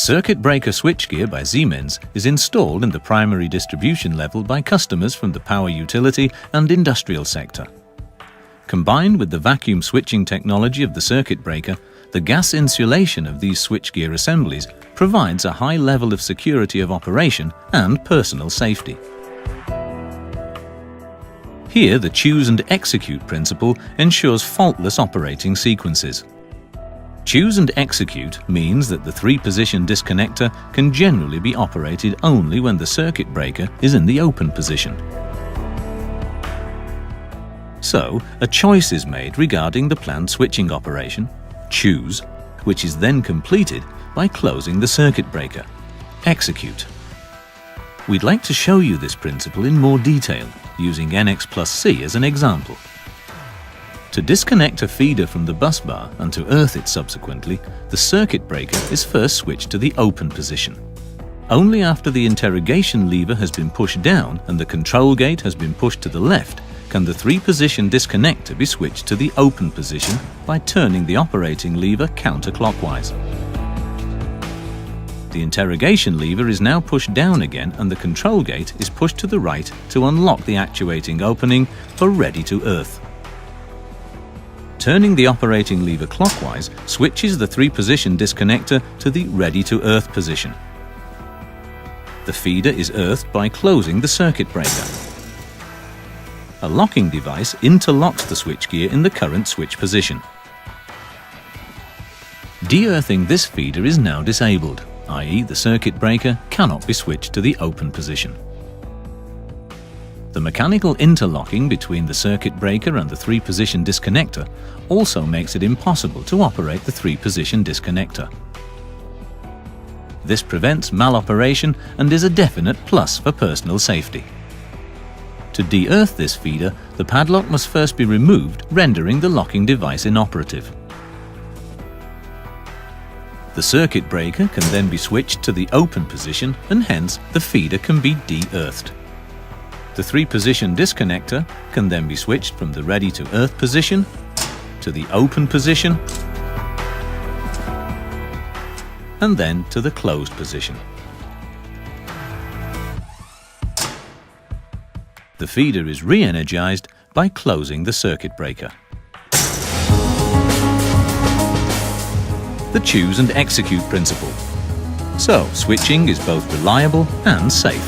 Circuit breaker switchgear by Siemens is installed in the primary distribution level by customers from the power utility and industrial sector. Combined with the vacuum switching technology of the circuit breaker, the gas insulation of these switchgear assemblies provides a high level of security of operation and personal safety. Here, the choose and execute principle ensures faultless operating sequences. Choose and execute means that the three-position disconnector can generally be operated only when the circuit breaker is in the open position. So, a choice is made regarding the planned switching operation, choose, which is then completed by closing the circuit breaker, execute. We'd like to show you this principle in more detail, using NXPlusC as an example. To disconnect a feeder from the bus bar and to earth it subsequently, the circuit breaker is first switched to the open position. Only after the interrogation lever has been pushed down and the control gate has been pushed to the left can the three-position disconnector be switched to the open position by turning the operating lever counterclockwise. The interrogation lever is now pushed down again and the control gate is pushed to the right to unlock the actuating opening for ready to earth. Turning the operating lever clockwise switches the three-position disconnector to the ready to earth position. The feeder is earthed by closing the circuit breaker. A locking device interlocks the switchgear in the current switch position. De-earthing this feeder is now disabled, i.e. the circuit breaker cannot be switched to the open position. The mechanical interlocking between the circuit breaker and the three-position disconnector also makes it impossible to operate the three-position disconnector. This prevents maloperation and is a definite plus for personal safety. To de-earth this feeder, the padlock must first be removed, rendering the locking device inoperative. The circuit breaker can then be switched to the open position and hence the feeder can be de-earthed. The three-position disconnector can then be switched from the ready-to-earth position to the open position and then to the closed position. The feeder is re-energized by closing the circuit breaker. The choose and execute principle. So, switching is both reliable and safe.